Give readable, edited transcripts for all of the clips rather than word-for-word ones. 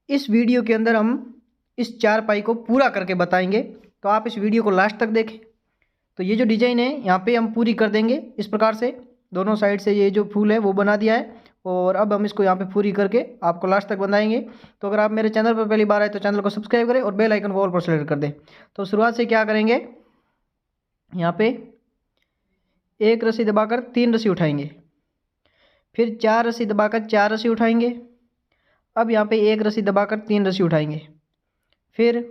इस वीडियो के अंदर हम इस चारपाई को पूरा करके बताएंगे, तो आप इस वीडियो को लास्ट तक देखें। तो ये जो डिज़ाइन है यहाँ पे हम पूरी कर देंगे इस प्रकार से। दोनों साइड से ये जो फूल है वो बना दिया है, और अब हम इसको यहाँ पे पूरी करके आपको लास्ट तक बनाएंगे। तो अगर आप मेरे चैनल पर पहली बार आए तो चैनल को सब्सक्राइब करें और बेल आइकन को ऑल पर सेलेक्ट कर दें। तो शुरुआत से क्या करेंगे, यहाँ पे एक रस्सी दबाकर 3 रस्सी उठाएंगे, फिर 4 रस्सी दबाकर 4 रस्सी उठाएंगे। अब यहाँ पे एक रस्सी दबाकर 3 रस्सी उठाएंगे, फिर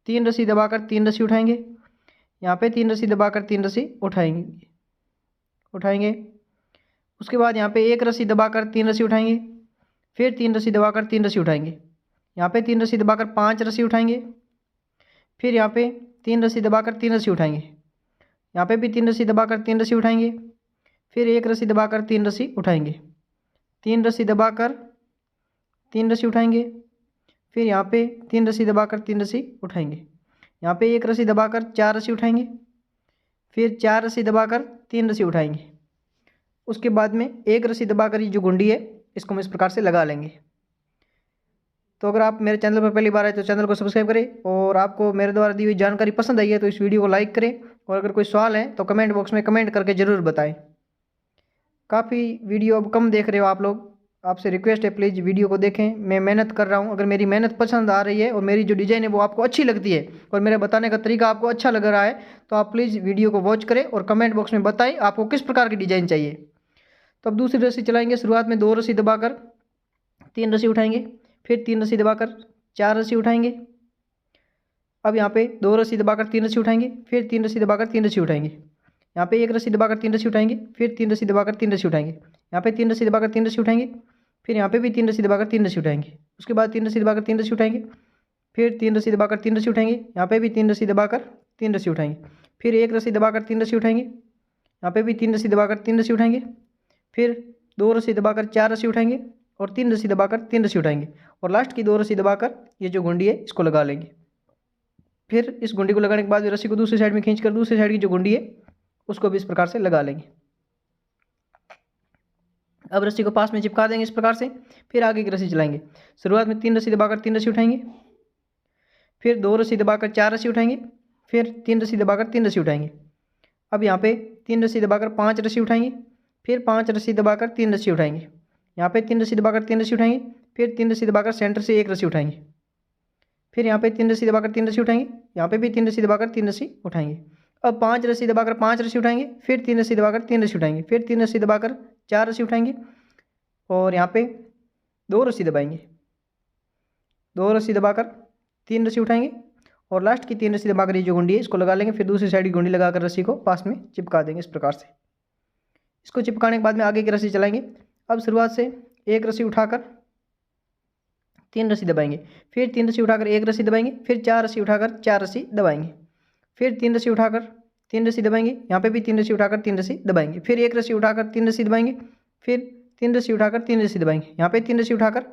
3 रस्सी दबाकर 3 रस्सी उठाएंगे। यहाँ पे 3 रस्सी दबाकर 3 रस्सी उठाएंगे। उसके बाद यहाँ पे एक रस्सी दबाकर 3 रस्सी उठाएंगे, फिर 3 रस्सी दबाकर 3 रस्सी उठाएंगे। यहाँ पे 3 रस्सी दबाकर 5 रस्सी उठाएंगे, फिर यहाँ पे 3 रस्सी दबाकर 3 रस्सी उठाएंगे। यहाँ पे भी 3 रस्सी दबाकर 3 रस्सी उठाएंगे, फिर एक रस्सी दबाकर 3 रस्सी उठाएंगे। 3 रस्सी दबाकर 3 रस्सी उठाएंगे, फिर यहाँ पे 3 रस्सी दबाकर 3 रस्सी उठाएंगे। यहाँ पे एक रस्सी दबाकर 4 रस्सी उठाएंगे, फिर 4 रस्सी दबाकर 3 रस्सी उठाएंगे। उसके बाद में एक रस्सी दबाकर ये जो गुंडी है इसको हम इस प्रकार से लगा लेंगे। तो अगर आप मेरे चैनल पर पहली बार आए तो चैनल को सब्सक्राइब करें, और आपको मेरे द्वारा दी हुई जानकारी पसंद आई है तो इस वीडियो को लाइक करें, और अगर कोई सवाल है तो कमेंट बॉक्स में कमेंट करके ज़रूर बताएं। काफ़ी वीडियो अब कम देख रहे हो आप लोग, आपसे रिक्वेस्ट है प्लीज़ वीडियो को देखें। मैं मेहनत कर रहा हूँ, अगर मेरी मेहनत पसंद आ रही है और मेरी जो डिज़ाइन है वो आपको अच्छी लगती है और मेरे बताने का तरीका आपको अच्छा लग रहा है, तो आप प्लीज़ वीडियो को वॉच करें और कमेंट बॉक्स में बताएं आपको किस प्रकार की डिज़ाइन चाहिए। तो अब दूसरी रस्सी चलाएंगे। शुरुआत में 2 रस्सी दबाकर 3 रस्सी उठाएंगे, फिर 3 रस्सी दबाकर 4 रस्सी उठाएंगे। अब यहाँ पे 2 रस्सी दबाकर 3 रस्सी उठाएंगे, फिर 3 रस्सी दबाकर 3 रस्सी उठाएंगे। यहाँ पे एक रस्सी दबाकर 3 रस्सी उठाएंगे, फिर 3 रस्सी दबाकर 3 रस्सी उठाएंगे। यहाँ पे 3 रस्सी दबाकर 3 रस्सी उठाएंगे, फिर यहाँ पे भी 3 रस्सी दबाकर 3 रस्सी उठाएंगे। उसके बाद 3 रस्सी दबाकर 3 रस्सी उठाएंगे, फिर 3 रस्सी दबाकर 3 रस्सी उठाएंगे। यहाँ पे भी 3 रस्सी दबाकर 3 रस्सी उठाएंगे, फिर एक रस्सी दबाकर 3 रस्सी उठाएंगे। यहाँ पे भी 3 रस्सी दबाकर 3 रस्सी उठाएंगे, फिर 2 रस्सी दबाकर 4 रस्सी उठाएंगे और 3 रस्सी दबाकर 3 रस्सी उठाएंगे, और लास्ट की 2 रस्सी दबाकर ये जो गुंडी है इसको लगा लेंगे। फिर इस गुंडी को लगाने के बाद रस्सी को दूसरी साइड में खींचकर दूसरी साइड की जो गुंडी है उसको भी इस प्रकार से लगा लेंगे। अब रस्सी को पास में चिपका देंगे इस प्रकार से। फिर आगे की रस्सी चलाएंगे। शुरुआत में 3 रस्सी दबाकर 3 रस्सी उठाएंगे, फिर 2 रस्सी दबाकर 4 रस्सी उठाएंगे, फिर 3 रस्सी दबाकर 3 रस्सी उठाएंगे। अब यहाँ पे 3 रस्सी दबाकर 5 रस्सी उठाएंगे, फिर 5 रस्सी दबाकर 3 रस्सी उठाएंगे। यहाँ पे 3 रस्सी दबाकर 3 रस्सी उठाएंगे, फिर 3 रस्सी दबाकर सेंटर से एक रस्सी उठाएंगे। फिर यहाँ पे 3 रस्सी दबाकर 3 रस्सी उठाएंगे, यहाँ पे भी 3 रस्सी दबाकर 3 रस्सी उठाएंगे। अब 5 रस्सी दबाकर 5 रस्सी उठाएंगे, फिर 3 रस्सी दबाकर 3 रस्सी उठाएंगे, फिर 3 रस्सी दबाकर 4 रस्सी उठाएंगे, और यहाँ पे 2 रस्सी दबाएंगे। 2 रस्सी दबाकर 3 रस्सी उठाएंगे, और लास्ट की 3 रस्सी दबाकर ये जो गुंडी है इसको लगा लेंगे। फिर दूसरी साइड की गुंडी लगाकर रस्सी को पास में चिपका देंगे इस प्रकार से। इसको चिपकाने के बाद में आगे की रस्सी चलाएंगे। अब शुरुआत से एक रस्सी उठाकर 3 रस्सी दबाएंगे, फिर 3 रस्सी उठाकर एक रस्सी दबाएंगे, फिर 4 रस्सी उठाकर 4 रस्सी दबाएंगे, फिर 3 रस्सी उठाकर 3 रस्सी दबाएंगे। यहाँ पे भी 3 रस्सी उठाकर 3 रस्सी दबाएंगे, फिर एक रस्सी उठाकर 3 रस्सी दबाएंगे, फिर 3 रस्सी उठाकर 3 रस्सी दबाएंगे। यहाँ पे 3 रस्सी उठाकर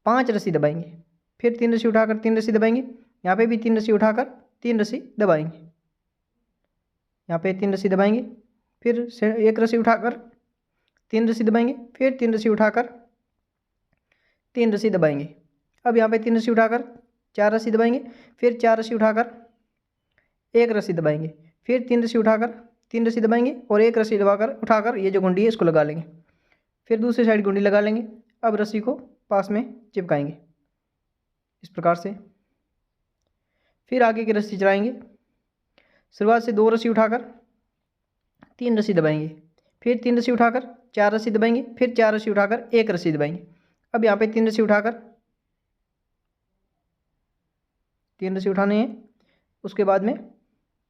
5 रस्सी दबाएंगे, फिर 3 रस्सी उठाकर 3 रस्सी दबाएंगे। यहाँ पे भी 3 रस्सी उठाकर 3 रस्सी दबाएंगे, यहाँ पे 3 रस्सी दबाएंगे, फिर एक रस्सी उठाकर 3 रस्सी दबाएंगे, फिर 3 रस्सी उठाकर 3 रस्सी दबाएंगे। अब यहाँ पे 3 रस्सी उठाकर 4 रस्सी दबाएंगे, फिर 4 रस्सी उठाकर एक रस्सी दबाएंगे, फिर 3 रस्सी उठाकर 3 रस्सी दबाएंगे, और एक रस्सी दबाकर उठाकर ये जो गुंडी है इसको लगा लेंगे। फिर दूसरी साइड गुंडी लगा लेंगे। अब रस्सी को पास में चिपकाएंगे इस प्रकार से। फिर आगे की रस्सी चलाएंगे। शुरुआत से 2 रस्सी उठाकर 3 रस्सी दबाएंगे, फिर 3 रस्सी उठाकर 4 रस्सी दबाएंगे, फिर 4 रस्सी उठाकर एक रस्सी दबाएंगे। अब यहाँ पे 3 रस्सी उठाकर 3 रस्सी उठानी है, उसके बाद में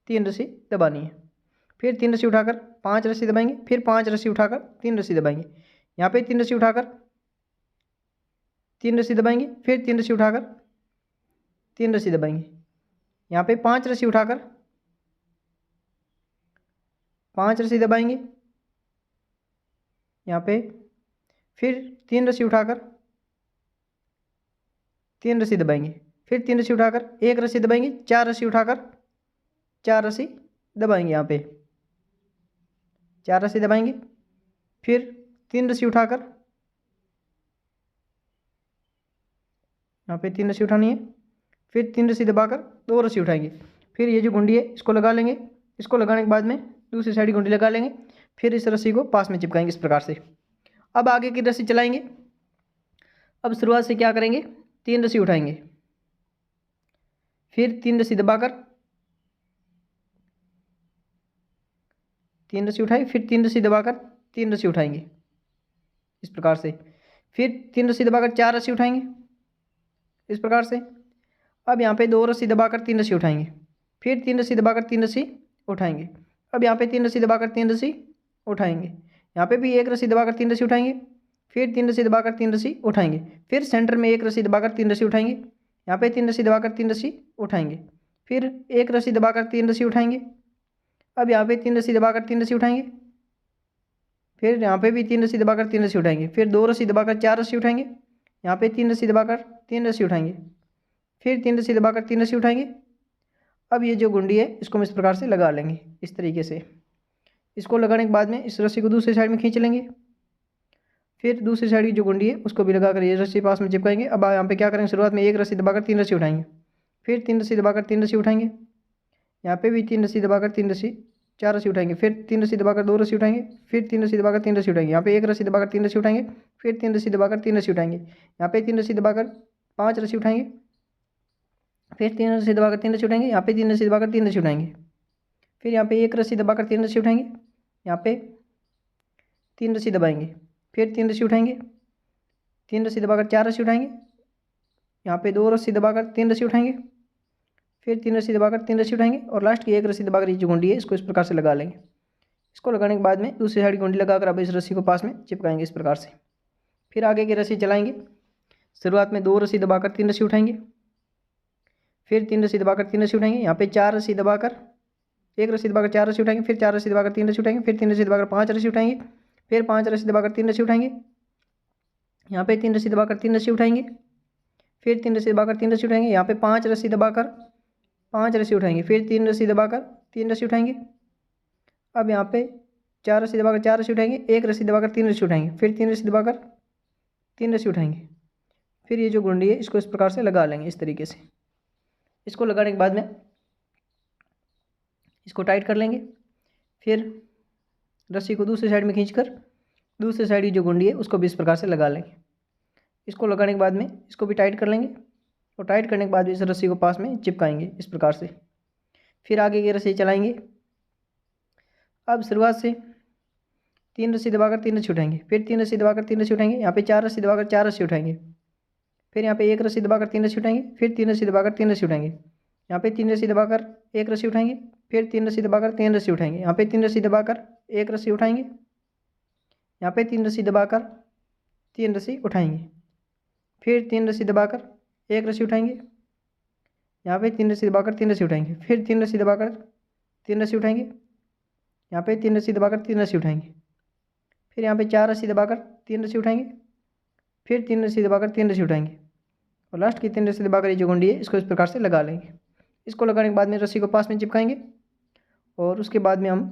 3 रस्सी दबानी है, फिर 3 रस्सी उठाकर 5 रस्सी दबाएंगे, फिर 5 रस्सी उठाकर 3 रस्सी दबाएंगे। यहाँ पे 3 रस्सी उठाकर 3 रस्सी दबाएंगे, फिर 3 रस्सी उठाकर 3 रस्सी दबाएंगे। यहाँ पे 5 रस्सी उठाकर 5 रस्सी दबाएंगे, यहाँ पे फिर 3 रस्सी उठाकर 3 रस्सी दबाएंगे, फिर 3 रस्सी उठाकर एक रस्सी दबाएंगे, 4 रस्सी उठाकर 4 रस्सी दबाएंगे। यहाँ पे 4 रस्सी दबाएंगे, फिर 3 रस्सी उठाकर यहाँ पे 3 रस्सी उठानी है, फिर 3 रस्सी दबाकर 2 रस्सी उठाएंगे। फिर ये जो गुंडी है इसको लगा लेंगे। इसको लगाने के बाद में दूसरी साइड गुंडी लगा लेंगे, फिर इस रस्सी को पास में चिपकाएंगे इस प्रकार से। अब आगे की रस्सी चलाएंगे। अब शुरुआत से क्या करेंगे, 3 रस्सी उठाएंगे, फिर 3 रस्सी दबाकर 3 रस्सी उठाई, फिर 3 रस्सी दबाकर 3 रस्सी उठाएंगे इस प्रकार से। फिर 3 रस्सी दबाकर 4 रस्सी उठाएंगे इस प्रकार से। अब यहाँ पे 2 रस्सी दबाकर 3 रस्सी उठाएंगे, फिर 3 रस्सी दबाकर 3 रस्सी उठाएंगे। अब यहाँ पे 3 रस्सी दबाकर 3 रस्सी उठाएंगे, यहाँ पे भी 1 रस्सी दबाकर 3 रस्सी उठाएंगे, फिर 3 रस्सी दबाकर 3 रस्सी उठाएंगे, फिर सेंटर में 1 रस्सी दबाकर 3 रस्सी उठाएंगे, यहाँ पे 3 रस्सी दबाकर 3 रस्सी उठाएंगे, फिर 1 रस्सी दबाकर 3 रस्सी उठाएंगे। अब यहाँ पे 3 रस्सी दबाकर 3 रस्सी उठाएंगे, फिर यहाँ पे भी 3 रस्सी दबाकर 3 रस्सी उठाएंगे, फिर 2 रस्सी दबाकर 4 रस्सी उठाएंगे, यहाँ पे 3 रस्सी दबाकर 3 रस्सी उठाएंगे, फिर 3 रस्सी दबाकर 3 रस्सी उठाएंगे। अब ये जो गुंडी है इसको हम इस प्रकार से लगा लेंगे इस तरीके से। इसको लगाने के बाद में इस रस्सी को दूसरी साइड में खींच लेंगे, फिर दूसरी साइड की जो गुंडी है उसको भी लगाकर ये रस्सी पास में चिपकाएंगे। अब यहाँ पे क्या करेंगे, शुरुआत में 1 रस्सी दबाकर 3 रस्सी उठाएंगे, फिर 3 रस्सी दबाकर 3 रस्सी उठाएंगे, यहाँ पे भी 3 रस्सी दबाकर 3 रस्सी 4 रस्सी उठाएंगे, फिर 3 रस्सी दबाकर 2 रस्सी उठाएंगे, फिर 3 रस्सी दबाकर 3 रस्सी उठाएंगे, यहाँ पे 1 रस्सी दबाकर 3 रस्सी उठाएंगे, फिर 3 रस्सी दबाकर 3 रस्सी उठाएंगे, यहाँ पे 3 रस्सी दबाकर 5 रस्सी उठाएंगे, फिर 3 रस्सी दबाकर 3 रस्सी उठाएंगे, यहाँ पे 3 रस्सी दबाकर 3 रस्सी उठाएंगे, फिर यहाँ पे 1 रस्सी दबाकर 3 रस्सी उठाएंगे, यहाँ पे 3 रस्सी दबाएंगे, फिर 3 रस्सी उठाएंगे, 3 रस्सी दबाकर 4 रस्सी उठाएंगे, यहाँ पे 2 रस्सी दबाकर 3 रस्सी उठाएंगे, फिर 3 रस्सी दबाकर 3 रस्सी उठाएंगे और लास्ट की 1 रस्सी दबाकर ये जो गुंडी है इसको इस प्रकार से लगा लेंगे। इसको लगाने के बाद में दूसरी साइड गुंडी लगाकर अब इस रस्सी को पास में चिपकाएंगे इस प्रकार से। फिर आगे की रस्सी चलाएंगे। शुरुआत में 2 रस्सी दबाकर 3 रस्सी उठाएंगे, फिर 3 रस्सी दबाकर 3 रस्सी उठाएंगे, यहाँ पे 4 रस्सी दबाकर 1 रस्सी दबाकर 4 रस्सी उठाएंगे, फिर 4 रस्सी दबाकर 3 रस्सी उठाएंगे, फिर 3 रस्सी दबाकर 5 रस्सी उठाएंगे, फिर 5 रस्सी दबाकर 3 रस्सी उठाएंगे, यहाँ पे 3 रस्सी दबाकर 3 रस्सी उठाएंगे, फिर 3 रस्सी दबाकर 3 रस्सी उठाएंगे, यहाँ पे 5 रस्सी दबाकर 5 रस्सी उठाएंगे, फिर 3 रस्सी दबाकर 3 रस्सी उठाएंगे। अब यहाँ पे 4 रस्सी दबाकर 4 रस्सी उठाएंगे, 1 रस्सी दबाकर 3 रस्सी उठाएंगे, फिर 3 रस्सी दबाकर 3 रस्सी उठाएंगे। फिर ये जो गुंडी है इसको इस प्रकार से लगा लेंगे इस तरीके से। इसको लगाने के बाद में इसको टाइट कर लेंगे, फिर रस्सी को दूसरी साइड में खींचकर दूसरी साइड की जो गुंडी है उसको भी इस प्रकार से लगा लेंगे। इसको लगाने के बाद में इसको भी टाइट कर लेंगे और टाइट करने के बाद इस रस्सी को पास में चिपकाएंगे इस प्रकार से। फिर आगे की रस्सी चलाएंगे। अब शुरुआत से 3 रस्सी दबाकर 3 रस्सी उठाएंगे, फिर 3 रस्सी दबाकर 3 रस्सी उठाएंगे, यहाँ पे 4 रस्सी दबाकर 4 रस्सी उठाएंगे, फिर यहाँ पे 1 रस्सी दबाकर 3 रस्सी उठाएंगे, फिर 3 रस्सी दबाकर 3 रस्सी उठाएंगे, यहाँ पे 3 रस्सी दबाकर 1 रस्सी उठाएंगे, फिर 3 रस्सी दबाकर 3 रस्सी उठाएंगे, यहाँ पे 3 रस्सी दबाकर 1 रस्सी उठाएंगे, यहाँ पे 3 रस्सी दबाकर 3 रस्सी उठाएंगे, फिर 3 रस्सी दबाकर 1 रस्सी उठाएंगे, यहाँ पे 3 रस्सी दबाकर 3 रस्सी उठाएंगे, फिर 3 रस्सी दबाकर 3 रस्सी उठाएंगे, यहाँ पे 3 रस्सी दबाकर 3 रस्सी उठाएंगे, फिर यहाँ पे 4 रस्सी दबाकर 3 रस्सी उठाएंगे, फिर 3 रस्सी दबाकर 3 रस्सी उठाएंगे और लास्ट की 3 रस्सी दबाकर ये जो गुंडी है इसको इस प्रकार से लगा लेंगे। इसको लगाने के बाद में रस्सी को पास में चिपकाएंगे और उसके बाद में हम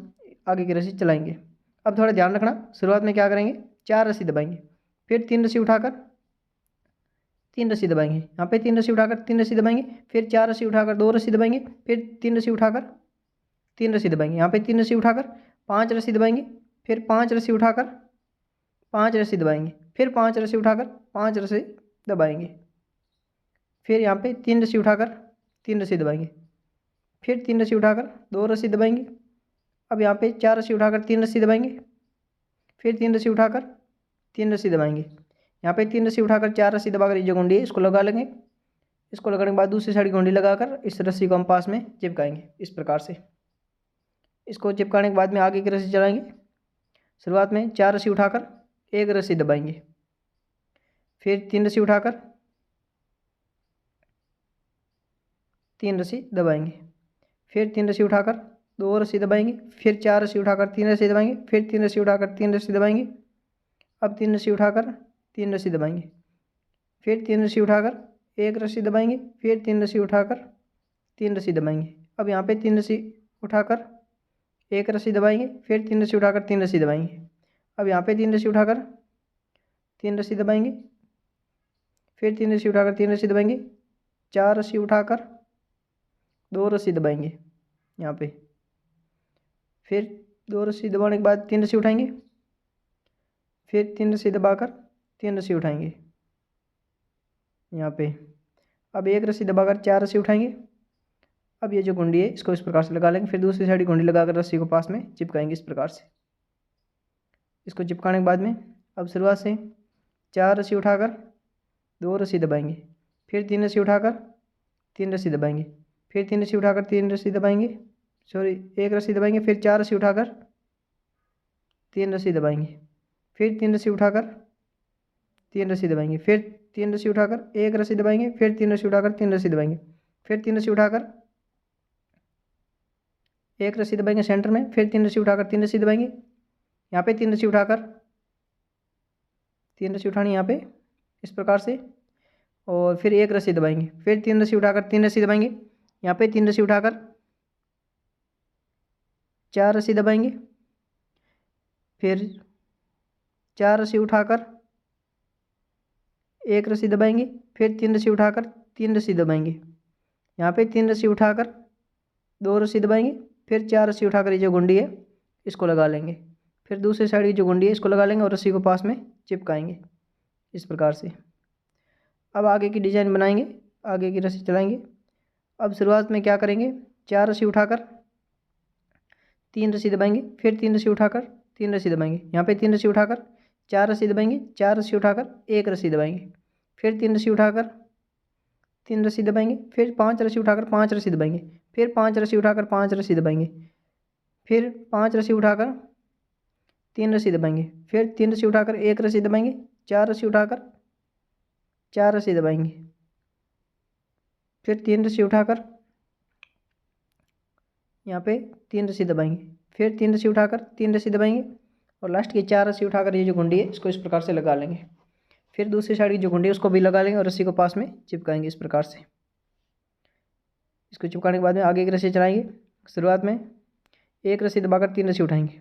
आगे की रस्सी चलाएंगे। अब थोड़ा ध्यान रखना, शुरुआत में क्या करेंगे, 4 रस्सी दबाएंगे, फिर 3 रस्सी उठाकर 3 रस्सी दबाएंगे, यहाँ पे 3 रस्सी उठाकर 3 रस्सी दबाएंगे, फिर 4 रस्सी उठाकर 2 रस्सी दबाएंगे, फिर 3 रस्सी उठाकर 3 रस्सी दबाएंगे, यहाँ पे 3 रस्सी उठाकर 5 रस्सी दबाएंगे, फिर 5 रस्सी उठाकर 5 रस्सी दबाएंगे, फिर 5 रस्सी उठाकर 5 रस्सी दबाएंगे, फिर यहाँ पे 3 रस्सी उठाकर 3 रस्सी दबाएंगे, फिर 3 रस्सी उठाकर 2 रस्सी दबाएंगे। अब यहाँ पे 4 रस्सी उठाकर 3 रस्सी दबाएंगे, फिर 3 रस्सी उठाकर 3 रस्सी दबाएंगे, यहाँ पे 3 रस्सी उठाकर 4 रस्सी दबाकर ये जो गुंडी है इसको लगा लेंगे। इसको लगाने के बाद दूसरी साइड गुंडी लगाकर इस रस्सी को हम पास में चिपकाएंगे इस प्रकार से। इसको चिपकाने के बाद में आगे की रस्सी चलाएंगे। शुरुआत में 4 रस्सी उठाकर 1 रस्सी दबाएंगे, फिर 3 रस्सी उठाकर 3 रस्सी दबाएंगे, फिर 3 रस्सी उठाकर 2 रस्सी दबाएंगे, फिर 4 रस्सी उठाकर 3 रस्सी दबाएंगे, फिर 3 रस्सी उठाकर 3 रस्सी दबाएंगे, अब 3 रस्सी उठाकर 3 रस्सी दबाएंगे, फिर 3 रस्सी उठाकर 1 रस्सी दबाएंगे, फिर 3 रस्सी उठाकर 3 रस्सी दबाएंगे। अब यहाँ पे 3 रस्सी उठाकर 1 रस्सी दबाएंगे, फिर 3 रस्सी उठाकर 3 रस्सी दबाएंगे। अब यहाँ पे 3 रस्सी उठाकर 3 रस्सी दबाएंगे, फिर 3 रस्सी उठाकर 3 रस्सी दबाएंगे, 4 रस्सी उठाकर 2 रस्सी दबाएंगे यहाँ पे। फिर 2 रस्सी दबाने के बाद 3 रस्सी उठाएंगे, फिर 3 रस्सी दबाकर 3 रस्सी उठाएंगे यहाँ पे। अब 1 रस्सी दबाकर 4 रस्सी उठाएंगे। अब ये जो गुंडी है इसको इस प्रकार से लगा लेंगे। फिर दूसरी साइड गुंडी लगाकर रस्सी को पास में चिपकाएंगे इस प्रकार से। इसको चिपकाने के बाद में अब शुरुआत से 4 रस्सी उठाकर 2 रस्सी दबाएंगे, फिर 3 रस्सी उठाकर 3 रस्सी दबाएंगे, फिर 3 रस्सी उठाकर 3 रस्सी दबाएंगे, 1 रस्सी दबाएंगे, फिर 4 रस्सी उठाकर 3 रस्सी दबाएंगे, फिर 3 रस्सी उठाकर 3 रस्सी दबाएंगे, फिर 3 रस्सी उठाकर 1 रस्सी दबाएंगे, फिर 3 रस्सी उठाकर 3 रस्सी दबाएंगे, फिर 3 रस्सी उठाकर 1 रस्सी दबाएंगे सेंटर में, फिर 3 रस्सी उठाकर 3 रस्सी दबाएंगे यहाँ पे, 3 रस्सी उठाकर 3 रस्सी उठानी यहाँ पे इस प्रकार से, और फिर 1 रस्सी दबाएंगे, फिर 3 रस्सी उठाकर 3 रस्सी दबाएंगे यहाँ पे, 3 रस्सी उठाकर 4 रस्सी दबाएंगे, फिर 4 रस्सी उठाकर 1 रस्सी दबाएंगे, फिर 3 रस्सी उठाकर 3 रस्सी दबाएंगे यहाँ पे, 3 रस्सी उठाकर 2 रस्सी दबाएंगे, फिर 4 रस्सी उठाकर ये जो गुंडी है इसको लगा लेंगे। फिर दूसरी साइड की जो गुंडी है इसको लगा लेंगे और रस्सी को पास में चिपकाएंगे इस प्रकार से। अब आगे की डिज़ाइन बनाएंगे, आगे की रस्सी चलाएंगे। अब शुरुआत में क्या करेंगे, 4 रस्सी उठाकर 3 रस्सी दबाएंगे, फिर 3 रस्सी उठाकर 3 रस्सी दबाएंगे यहाँ पे, 3 रस्सी उठाकर 4 रस्सी दबाएंगे, 4 रस्सी उठाकर 1 रस्सी दबाएंगे, फिर 3 रस्सी उठाकर 3 रस्सी दबाएंगे, फिर 5 रस्सी उठाकर 5 रस्सी दबाएंगे, फिर 5 रस्सी उठाकर 5 रस्सी दबाएंगे, फिर 5 रस्सी उठाकर 3 रस्सी दबाएंगे, फिर 3 रस्सी उठाकर 1 रस्सी दबाएंगे, 4 रस्सी उठाकर 4 रस्सी दबाएंगे, फिर 3 रस्सी उठाकर यहाँ पे 3 रस्सी दबाएंगे, फिर 3 रस्सी उठाकर 3 रस्सी दबाएंगे और लास्ट की 4 रस्सी उठाकर ये जो गुंडी है इसको इस प्रकार से लगा लेंगे। फिर दूसरी साइड की जो गुंडी है उसको भी लगा लेंगे और रस्सी को पास में चिपकाएंगे इस प्रकार से। इसको चिपकाने के बाद में आगे की रस्सी चलाएंगे। शुरुआत में 1 रस्सी दबाकर 3 रस्सी उठाएंगे,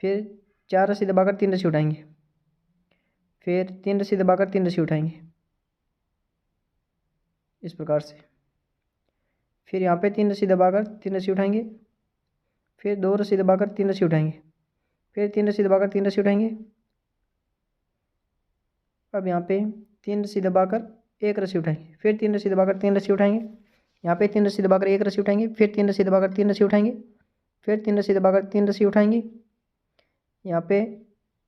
फिर 4 रस्सी दबाकर 3 रस्सी उठाएंगे, फिर 3 रस्सी दबाकर 3 रस्सी उठाएंगे इस प्रकार से। फिर यहाँ पे 3 रस्सी दबाकर 3 रस्सी उठाएंगे, फिर 2 रस्सी दबाकर 3 रस्सी उठाएंगे, फिर 3 रस्सी दबाकर 3 रस्सी उठाएंगे। अब यहाँ पे 3 रस्सी दबाकर 1 रस्सी उठाएंगे, फिर 3 रस्सी दबाकर 3 रस्सी उठाएंगे यहाँ पे, 3 रस्सी दबाकर 1 रस्सी उठाएंगे, फिर 3 रस्सी दबाकर 3 रस्सी उठाएंगे, फिर 3 रस्सी दबाकर 3 रस्सी उठाएंगे यहाँ पे,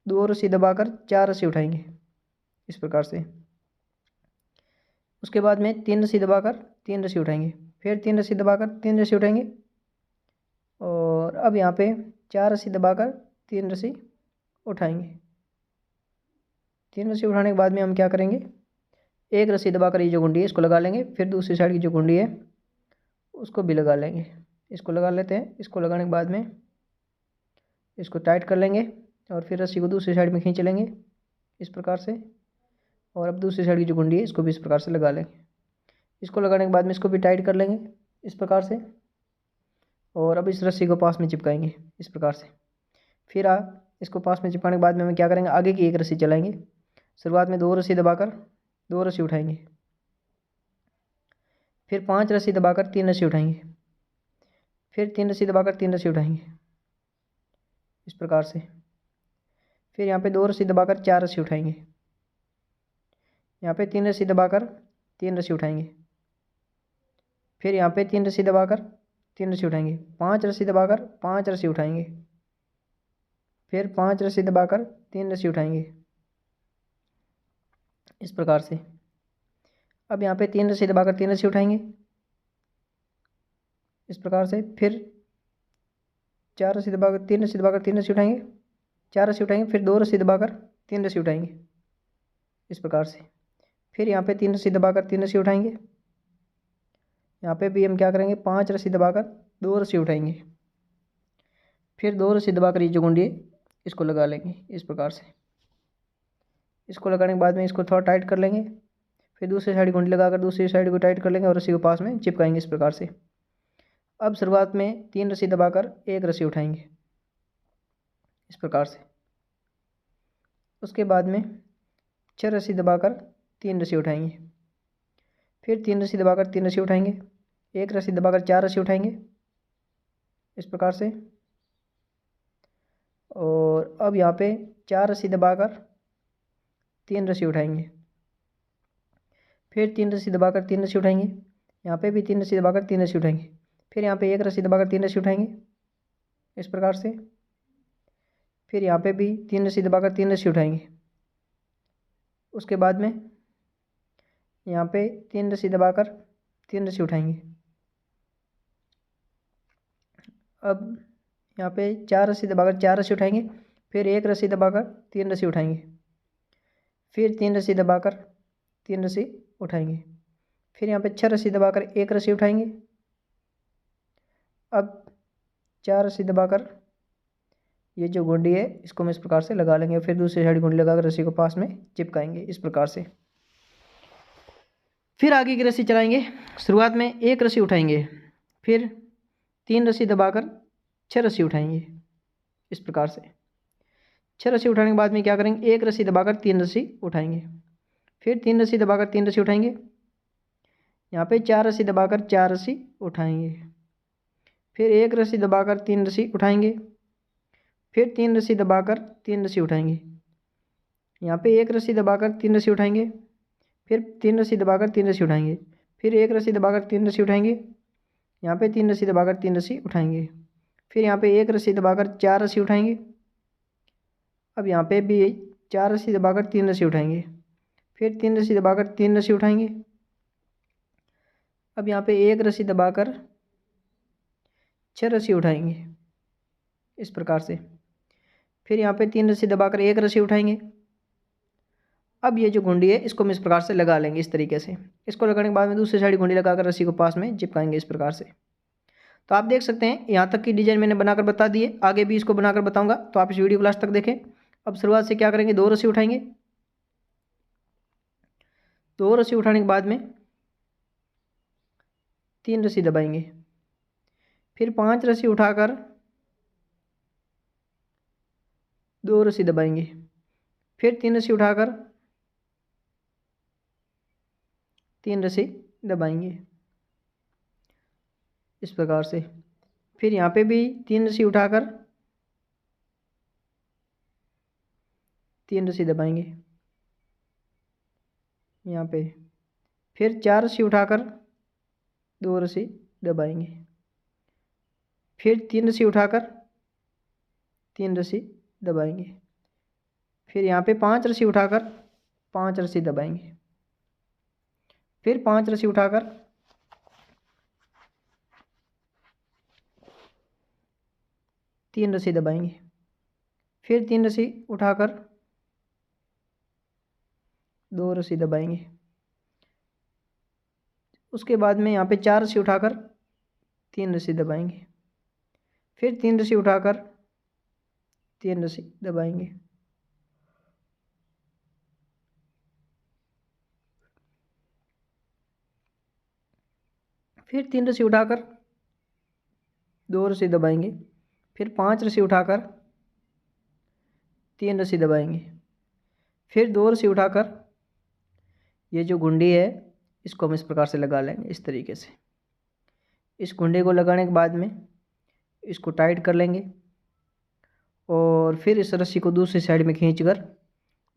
2 रस्सी दबाकर 4 रस्सी उठाएंगे इस प्रकार से। उसके बाद में 3 रस्सी दबाकर 3 रस्सी उठाएंगे, फिर 3 रस्सी दबाकर 3 रस्सी उठाएंगे और अब यहाँ पे 4 रस्सी दबाकर 3 रस्सी उठाएंगे। 3 रस्सी उठाने के बाद में हम क्या करेंगे, 1 रस्सी दबाकर ये जो गुंडी है इसको लगा लेंगे, फिर दूसरी साइड की जो गुंडी है उसको भी लगा लेंगे। इसको लगा लेते हैं। इसको लगाने के बाद में इसको टाइट कर लेंगे और फिर रस्सी को दूसरी साइड में खींच लेंगे इस प्रकार से, और अब दूसरी साइड की जो गुंडी है इसको भी इस प्रकार से लगा लेंगे। इसको लगाने के बाद में इसको भी टाइट कर लेंगे इस प्रकार से, और अब इस रस्सी को पास में चिपकाएंगे इस प्रकार से। फिर इसको पास में चिपकाने के बाद में हम क्या करेंगे, आगे की 1 रस्सी चलाएंगे। शुरुआत में 2 रस्सी दबाकर 2 रस्सी उठाएंगे, फिर 5 रस्सी दबाकर 3 रस्सी उठाएंगे, फिर 3 रस्सी दबाकर 3 रस्सी उठाएंगे इस प्रकार से। फिर यहाँ पे 2 रस्सी दबाकर 4 रस्सी उठाएंगे, यहाँ पे 3 रस्सी दबाकर 3 रस्सी उठाएंगे, फिर यहाँ पे 3 रस्सी दबाकर 3 रस्सी उठाएंगे, 5 रस्सी दबाकर 5 रस्सी उठाएंगे, फिर 5 रस्सी दबाकर 3 रस्सी उठाएंगे इस प्रकार से। अब यहाँ पे 3 रस्सी दबाकर 3 रस्सी उठाएंगे इस प्रकार से, फिर 4 रस्सी दबाकर 3 रस्सी दबाकर 3 रस्सी उठाएंगे, 4 रस्सी उठाएंगे, फिर 2 रस्सी दबाकर 3 रस्सी उठाएंगे इस प्रकार से। फिर यहाँ पे 3 रस्सी दबाकर 3 रस्सी उठाएंगे, यहाँ पे भी हम क्या करेंगे, 5 रस्सी दबाकर 2 रस्सी उठाएंगे, फिर 2 रस्सी दबाकर ये जो गुंडी है इसको लगा लेंगे इस प्रकार से। इसको लगाने के बाद में इसको थोड़ा टाइट कर लेंगे, फिर दूसरी साइड गुंडी लगाकर दूसरी साइड को टाइट कर लेंगे और रस्सी को पास में चिपकाएंगे इस प्रकार से। अब शुरुआत में 3 रस्सी दबाकर 1 रस्सी उठाएंगे इस प्रकार से। उसके बाद में 6 रस्सी दबाकर 3 रस्सी उठाएंगे। फिर 3 रस्सी दबाकर 3 रस्सी उठाएंगे। 1 रस्सी दबाकर 4 रस्सी उठाएंगे इस प्रकार से। और अब यहाँ पे 4 रस्सी दबाकर 3 रस्सी उठाएंगे। फिर 3 रस्सी दबाकर 3 रस्सी उठाएंगे। यहाँ पे भी 3 रस्सी दबाकर 3 रस्सी उठाएंगे। फिर यहाँ पे 1 रस्सी दबाकर 3 रस्सी उठाएंगे इस प्रकार से। फिर यहाँ पे भी 3 रस्सी दबाकर 3 रस्सी उठाएंगे। उसके बाद में यहाँ पे 3 रस्सी दबाकर 3 रस्सी उठाएंगे। अब यहाँ पे 4 रस्सी दबाकर 4 रस्सी उठाएंगे। फिर 1 रस्सी दबाकर 3 रस्सी उठाएंगे। फिर 3 रस्सी दबाकर 3 रस्सी उठाएंगे। फिर यहाँ पे 6 रस्सी दबाकर 1 रस्सी उठाएंगे। अब 4 रस्सी दबाकर ये जो गुंडी है इसको हम इस प्रकार से लगा लेंगे। फिर दूसरी साइड गुंडी लगाकर रस्सी को पास में चिपकाएंगे इस प्रकार से। फिर आगे की रस्सी चलाएंगे। शुरुआत में 1 रस्सी उठाएंगे। फिर 3 रस्सी दबाकर 6 रस्सी उठाएंगे इस प्रकार से। 6 रस्सी उठाने के बाद में क्या करेंगे, 1 रस्सी दबाकर 3 रस्सी उठाएंगे। फिर 3 रस्सी दबाकर 3 रस्सी उठाएंगे। यहाँ पे 4 रस्सी दबाकर 4 रस्सी उठाएंगे। फिर 1 रस्सी दबाकर 3 रस्सी उठाएंगे। फिर 3 रस्सी दबाकर 3 रस्सी उठाएंगे। यहाँ पे 1 रस्सी दबाकर 3 रस्सी उठाएंगे। फिर 3 रस्सी दबाकर 3 रस्सी उठाएंगे। फिर 1 रस्सी दबाकर 3 रस्सी उठाएंगे। यहाँ पे 3 रस्सी दबाकर 3 रस्सी उठाएंगे। फिर यहाँ पे 1 रस्सी दबाकर 4 रस्सी उठाएंगे। अब यहाँ पे भी 4 रस्सी दबाकर 3 रस्सी उठाएंगे। फिर 3 रस्सी दबाकर 3 रस्सी उठाएंगे। अब यहाँ पे 1 रस्सी दबाकर 6 रस्सी उठाएंगे इस प्रकार से। फिर यहाँ पे 3 रस्सी दबाकर 1 रस्सी उठाएंगे। अब ये जो गुंडी है इसको हम इस प्रकार से लगा लेंगे इस तरीके से। इसको लगाने के बाद में दूसरी साइड गुंडी लगाकर रस्सी को पास में चिपकाएंगे इस प्रकार से। तो आप देख सकते हैं यहाँ तक की डिजाइन मैंने बनाकर बता दी है। आगे भी इसको बनाकर बताऊंगा, तो आप इस वीडियो को लास्ट तक देखें। अब शुरुआत से क्या करेंगे, 2 रस्सी उठाएंगे। 2 रस्सी उठाने के बाद में 3 रस्सी दबाएंगे। फिर 5 रस्सी उठाकर 2 रस्सी दबाएंगे। फिर 3 रस्सी उठाकर 3 रस्सी दबाएंगे इस प्रकार से। फिर यहाँ पे भी 3 रस्सी उठाकर 3 रस्सी दबाएंगे यहाँ पे। फिर 4 रस्सी उठाकर 2 रस्सी दबाएंगे। फिर 3 रस्सी उठाकर 3 रस्सी दबाएंगे। फिर यहाँ पे 5 रस्सी उठाकर 5 रस्सी दबाएंगे। फिर 5 रस्सी उठाकर 3 रस्सी दबाएंगे। फिर 3 रस्सी उठाकर 2 रस्सी दबाएंगे। उसके बाद में यहाँ पे 4 रस्सी उठाकर 3 रस्सी दबाएंगे। फिर 3 रस्सी उठाकर 3 रस्सी दबाएंगे। फिर 3 रस्सी उठाकर 2 रस्सी दबाएंगे। फिर 5 रस्सी उठाकर 3 रस्सी दबाएंगे। फिर 2 रस्सी उठाकर ये जो गुंडी है इसको हम इस प्रकार से लगा लेंगे इस तरीके से। इस गुंडे को लगाने के बाद में इसको टाइट कर लेंगे और फिर इस रस्सी को दूसरी साइड में खींचकर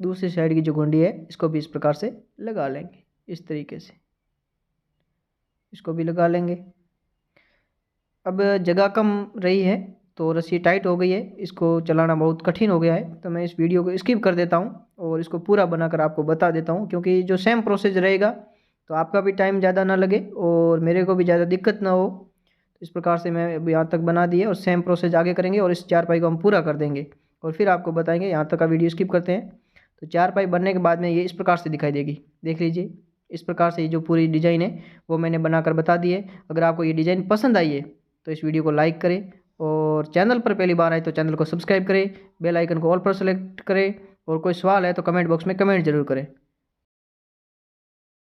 दूसरी साइड की जो गुंडी है इसको भी इस प्रकार से लगा लेंगे इस तरीके से। इसको भी लगा लेंगे। अब जगह कम रही है तो रस्सी टाइट हो गई है, इसको चलाना बहुत कठिन हो गया है, तो मैं इस वीडियो को स्किप कर देता हूं और इसको पूरा बनाकर आपको बता देता हूं, क्योंकि जो सेम प्रोसेस रहेगा तो आपका भी टाइम ज़्यादा ना लगे और मेरे को भी ज़्यादा दिक्कत ना हो। तो इस प्रकार से मैं अब यहाँ तक बना दिए और सेम प्रोसेस आगे करेंगे और इस चारपाई को हम पूरा कर देंगे और फिर आपको बताएंगे। यहाँ तक का वीडियो स्किप करते हैं। तो चारपाई बनने के बाद में ये इस प्रकार से दिखाई देगी, देख लीजिए। इस प्रकार से ये जो पूरी डिज़ाइन है वो मैंने बनाकर बता दी है। अगर आपको ये डिज़ाइन पसंद आई है तो इस वीडियो को लाइक करें और चैनल पर पहली बार आए तो चैनल को सब्सक्राइब करें, बेल आइकन को ऑल पर सेलेक्ट करें और कोई सवाल है तो कमेंट बॉक्स में कमेंट जरूर करें।